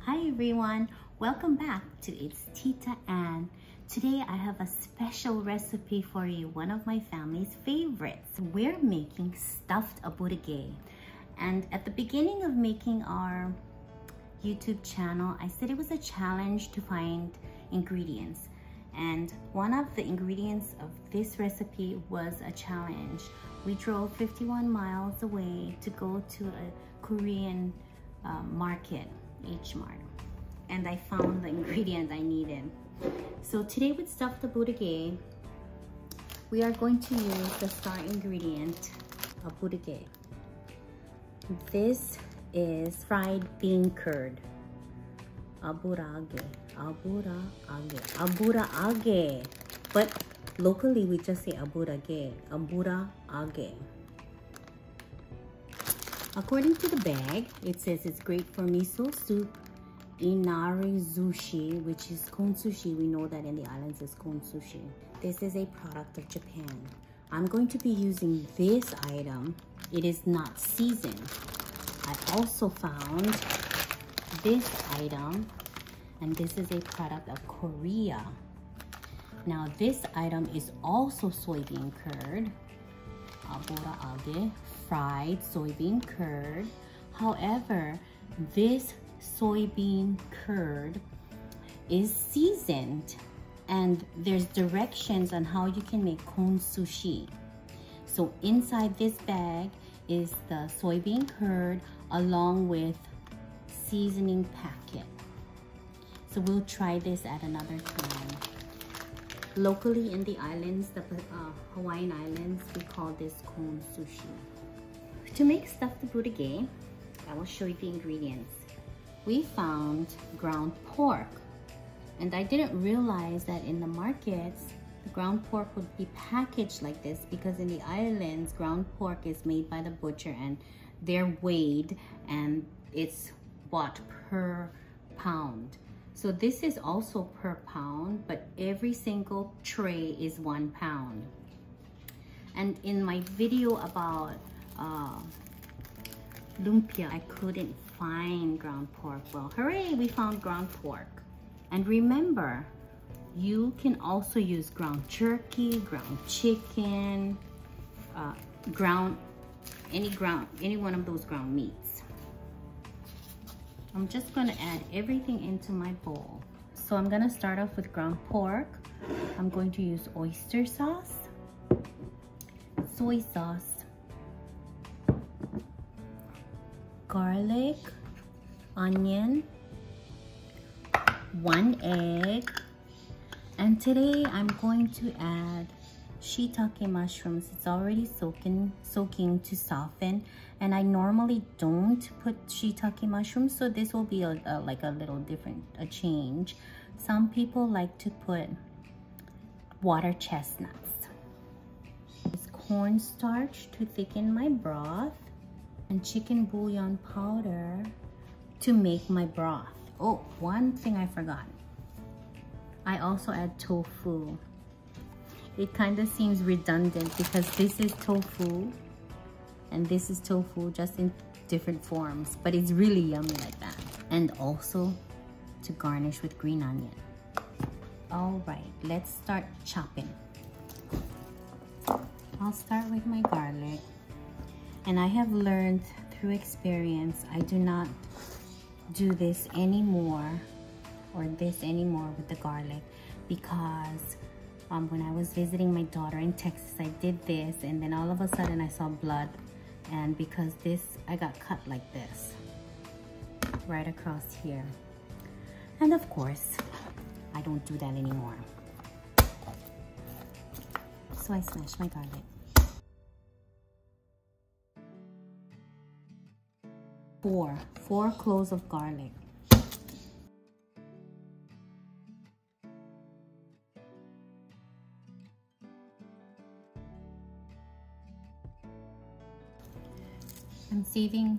Hi everyone, welcome back to It's Tita Ann. Today I have a special recipe for you, one of my family's favorites. We're making stuffed aburaage. And at the beginning of making our YouTube channel, I said it was a challenge to find ingredients. And one of the ingredients of this recipe was a challenge. We drove 51 miles away to go to a Korean market, H-Mart, and I found the ingredient I needed. So today with stuffed aburaage, we are going to use the star ingredient, aburaage. This is fried bean curd. Aburaage, aburaage. But locally we just say aburaage. According to the bag, it says it's great for miso soup, inari sushi, which is kon sushi. We know that in the islands is kon sushi. This is a product of Japan. I'm going to be using this item. It is not seasoned. I also found this item, and this is a product of Korea. Now this item is also soybean curd, aburaage, fried soybean curd. However, this soybean curd is seasoned, and there's directions on how you can make kon sushi. So inside this bag is the soybean curd along with seasoning packet. So we'll try this at another time. Locally in the islands, the Hawaiian islands, we call this kon sushi. To make stuffed aburaage, I will show you the ingredients. We found ground pork, and I didn't realize that in the markets, the ground pork would be packaged like this, because in the islands, ground pork is made by the butcher and they're weighed and it's bought per pound. So this is also per pound, but every single tray is 1 pound. And in my video about lumpia, I couldn't find ground pork. Well, hooray, we found ground pork. And remember, you can also use ground turkey, ground chicken, any one of those ground meats. I'm just gonna add everything into my bowl. So I'm gonna start off with ground pork. I'm going to use oyster sauce, soy sauce, garlic, onion, 1 egg, and today I'm going to add shiitake mushrooms. It's already soaking to soften, and I normally don't put shiitake mushrooms, so this will be like a little different, a change. Some people like to put water chestnuts. It's cornstarch to thicken my broth, and chicken bouillon powder to make my broth. Oh, one thing I forgot. I also add tofu. It kind of seems redundant because this is tofu and this is tofu, just in different forms, but it's really yummy like that. And also to garnish with green onion. All right, let's start chopping. I'll start with my garlic. And I have learned through experience, I do not do this anymore, or this anymore with the garlic, because when I was visiting my daughter in Texas, I did this, and then all of a sudden I saw blood, and because I got cut like this, right across here. And of course, I don't do that anymore. So I smashed my garlic. 4 cloves of garlic. I'm saving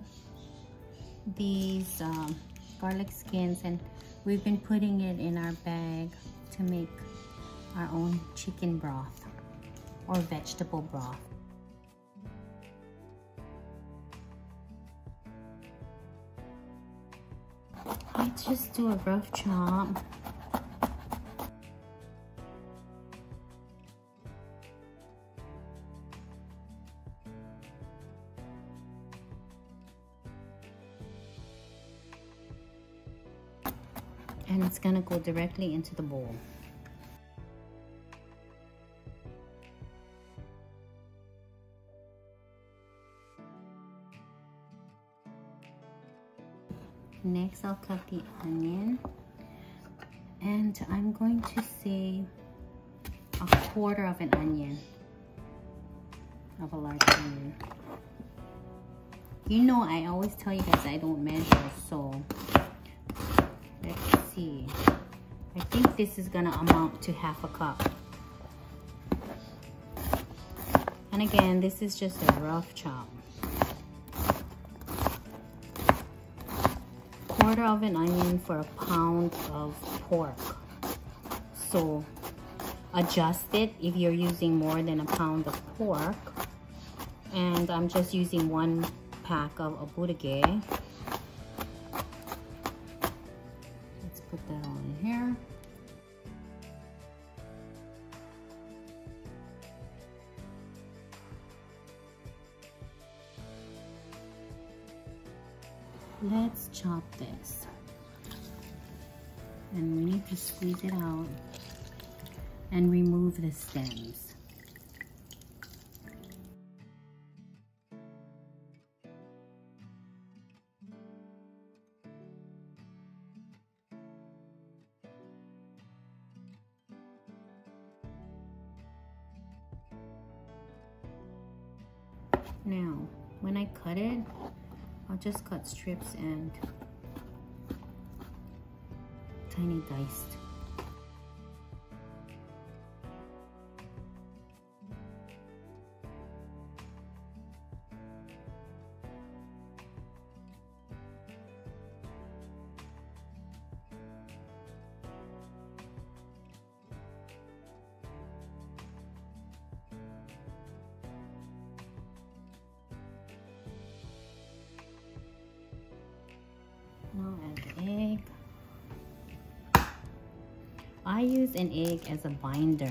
these garlic skins, and we've been putting it in our bag to make our own chicken broth or vegetable broth. Let's just do a rough chop. And it's gonna go directly into the bowl. Next, I'll cut the onion, and I'm going to say a quarter of an onion, of a large onion. You know, I always tell you guys I don't measure, so let's see. I think this is gonna amount to half a cup. And again, this is just a rough chop. Quarter of an onion for a pound of pork. So adjust it if you're using more than a pound of pork. And I'm just using 1 pack of aburaage. Let's put that all in here. Let's chop this, and we need to squeeze it out and remove the stems. Now, when I cut it, I'll just cut strips and tiny diced. Now add the egg. I use an egg as a binder.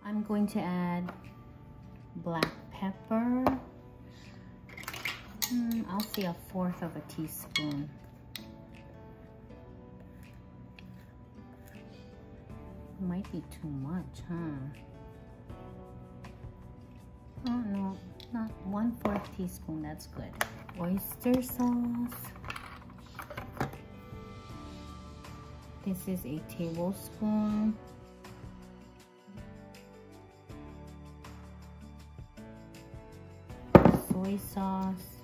I'm going to add black pepper. I'll say 1/4 of a teaspoon. Might be too much, huh? Oh no, not 1/4 teaspoon, that's good. Oyster sauce. This is a tablespoon. Soy sauce.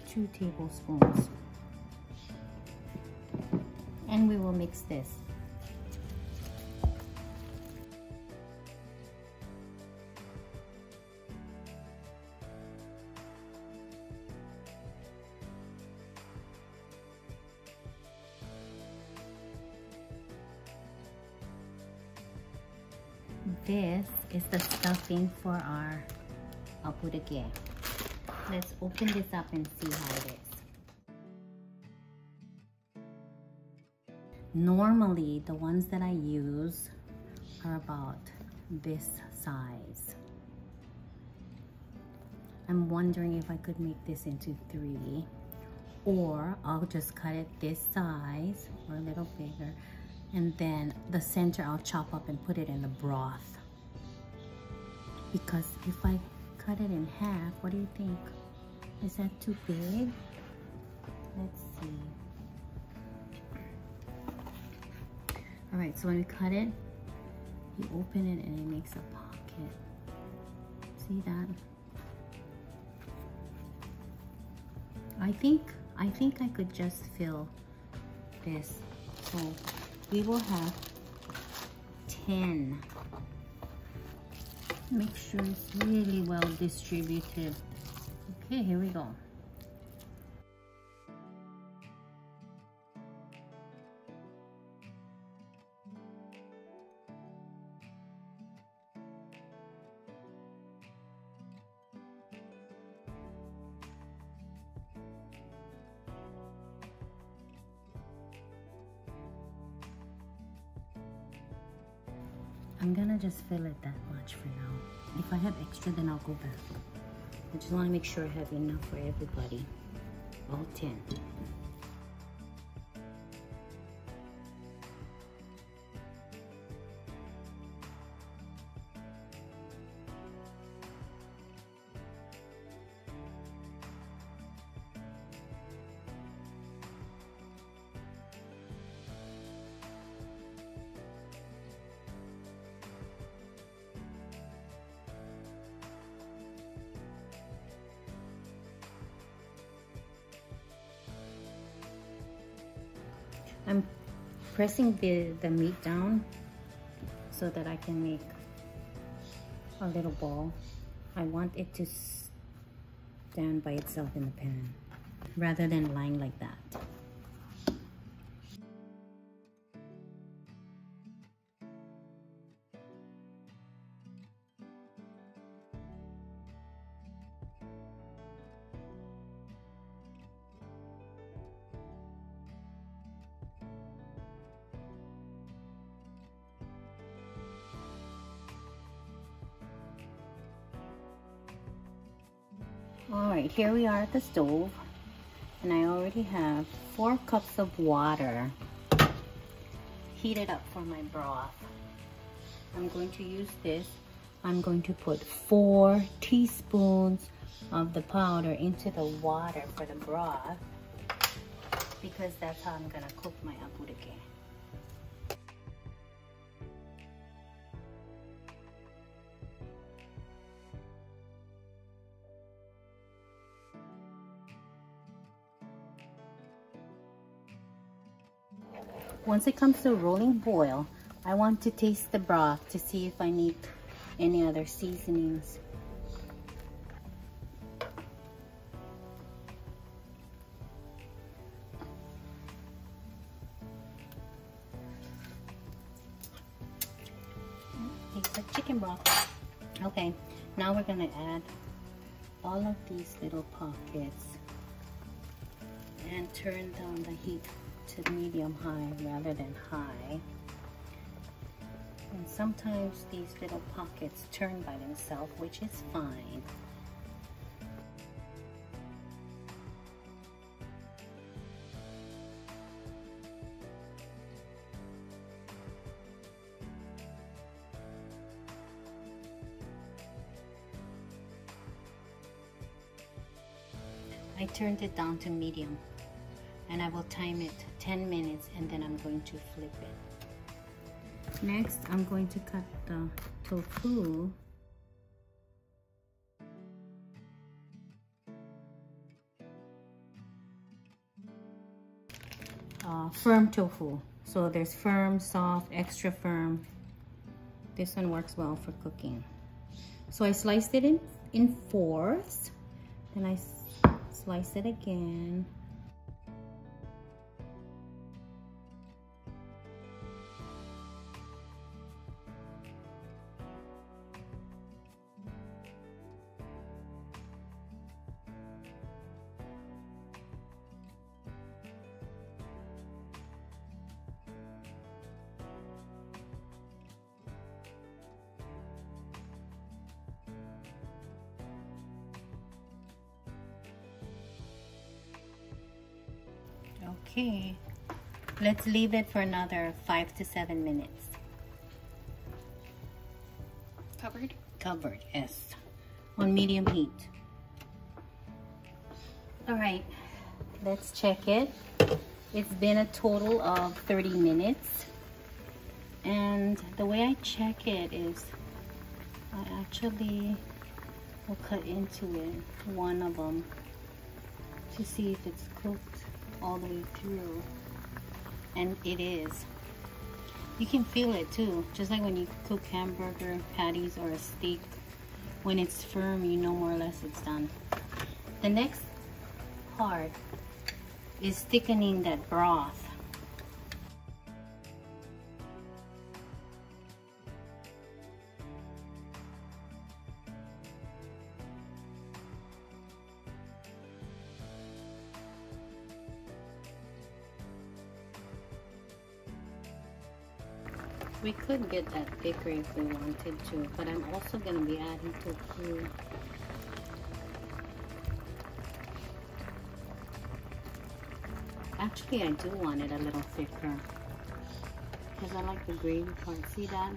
Two tablespoons. And we will mix this. This is the stuffing for our aburaage. Let's open this up and see how it is. Normally, the ones that I use are about this size. I'm wondering if I could make this into 3, or I'll just cut it this size or a little bigger, and then the center I'll chop up and put it in the broth. Because if I cut it in half, what do you think? Is that too big? Let's see. All right, so when we cut it, you open it and it makes a pocket. See that? I think I could just fill this. So we will have 10. Make sure it's really well distributed. Okay, here we go. I'm gonna just fill it that much for now. If I have extra, then I'll go back. I just want to make sure I have enough for everybody. All 10. I'm pressing the meat down so that I can make a little ball. I want it to stand by itself in the pan rather than lying like that. Alright, here we are at the stove, and I already have 4 cups of water heated up for my broth. I'm going to use this. I'm going to put 4 teaspoons of the powder into the water for the broth, because that's how I'm going to cook my aburaage. Once it comes to a rolling boil, I want to taste the broth to see if I need any other seasonings. Tastes like chicken broth. Okay, now we're gonna add all of these little pockets and turn down the heat to medium high rather than high. And sometimes these little pockets turn by themselves, which is fine. I turned it down to medium, and I will time it 10 minutes, and then I'm going to flip it. Next, I'm going to cut the tofu. Firm tofu. So there's firm, soft, extra firm. This one works well for cooking. So I sliced it in fourths, then I slice it again. Okay, let's leave it for another 5 to 7 minutes. Covered? Covered, yes. On medium heat. Alright, let's check it. It's been a total of 30 minutes. And the way I check it is I actually will cut into it, one of them, to see if it's cooked all the way through, and it is. You can feel it too, just like when you cook hamburger patties or a steak. When it's firm, you know more or less it's done. The next part is thickening that broth. We could get that thicker if we wanted to, but I'm also going to be adding tofu. Actually, I do want it a little thicker because I like the gravy part. See that?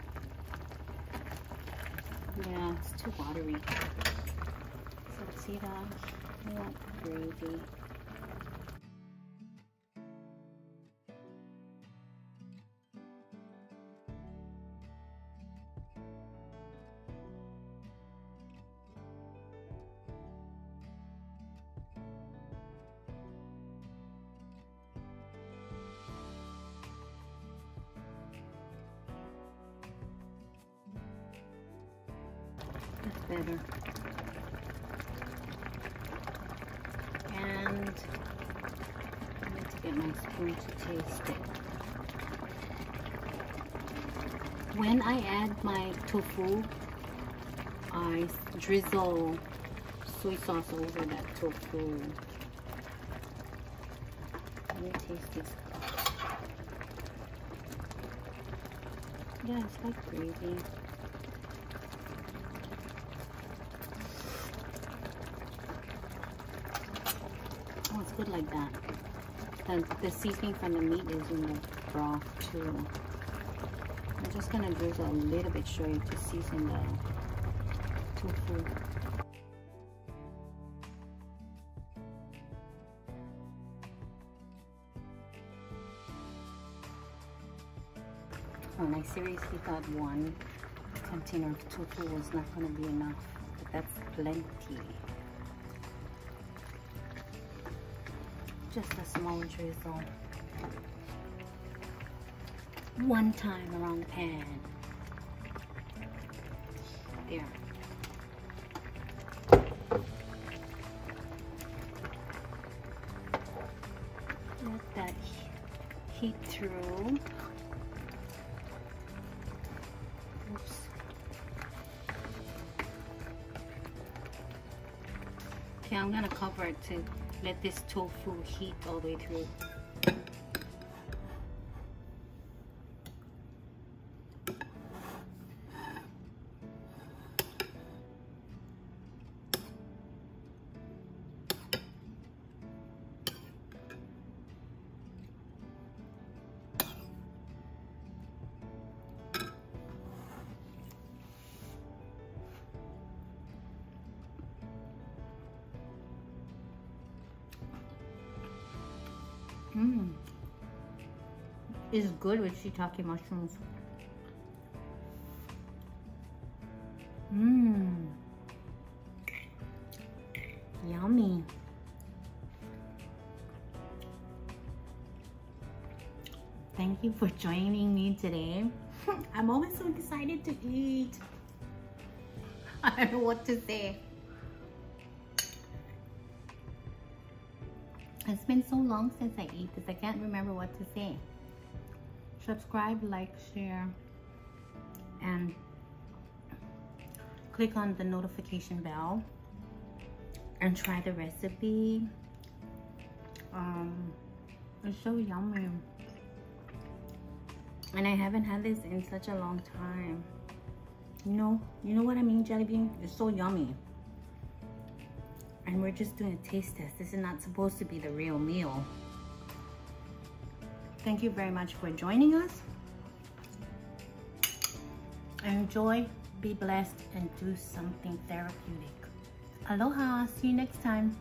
Yeah, it's too watery. So see that? I want the gravy. That's better. And I need to get my spoon to taste it. When I add my tofu, I drizzle soy sauce over that tofu. Let me taste this. Yeah, it's like gravy. Oh, it's good like that. The seasoning from the meat is in the broth too. I'm just gonna drizzle a little bit shoyu to season the tofu. And I seriously thought one container of tofu was not gonna be enough, but that's plenty. Just a small drizzle. One time around the pan. There. Let that heat through. Oops. Okay, I'm gonna cover it to let this tofu heat all the way through. It's good with shiitake mushrooms. Yummy. Thank you for joining me today. I'm always so excited to eat. I don't know what to say. It's been so long since I ate this, I can't remember what to say. Subscribe, like, share, and click on the notification bell and try the recipe. It's so yummy. And I haven't had this in such a long time. You know what I mean, jelly bean? It's so yummy. And we're just doing a taste test. This is not supposed to be the real meal. Thank you very much for joining us. Enjoy, be blessed, and do something therapeutic. Aloha, see you next time.